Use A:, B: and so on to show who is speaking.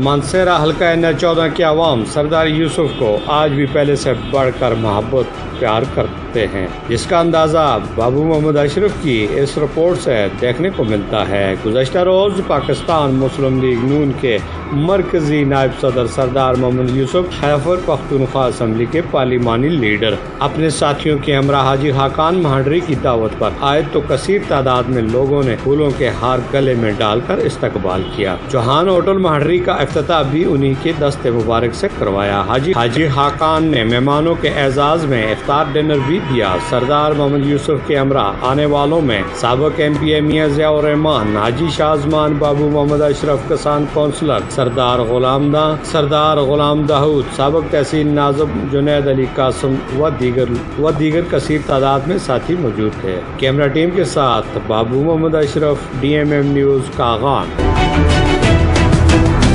A: مانسہرہ حلقہ N14 کے عوام سردار یوسف کو آج بھی پہلے سے بڑھ کر محبت پیار کرتے ہیں، جس کا اندازہ بابو محمد اشرف کی اس رپورٹ سے دیکھنے کو ملتا ہے۔ گزشتہ روز پاکستان مسلم لیگ نون کے مرکزی نائب صدر سردار محمد یوسف خیبر پختونخوا اسمبلی کے پارلیمانی لیڈر اپنے ساتھیوں کے ہمراہ حاجی خاقان مہنڈری کی دعوت پر آئے تو کثیر تعداد میں لوگوں نے پھولوں کے ہار گلے میں ڈال کر استقبال کیا۔ چوہان ہوٹل مہنڈری کا افتتاح بھی انہی کے دست مبارک سے کروایا۔ حاجی خاقان نے مہمانوں کے اعزاز میں افطار ڈنر بھی دیا۔ سردار محمد یوسف کے ہمراہ آنے والوں میں سابق MP میاں ضیاء الرحمان، حاجی شازمان، بابو محمد اشرف، کسان کونسلر سردار غلام داؤد، سابق تحصیل ناظم جنید علی قاسم و دیگر کثیر تعداد میں ساتھی موجود تھے۔ کیمرہ ٹیم کے ساتھ بابو محمد اشرف، DMM نیوز، کاغان۔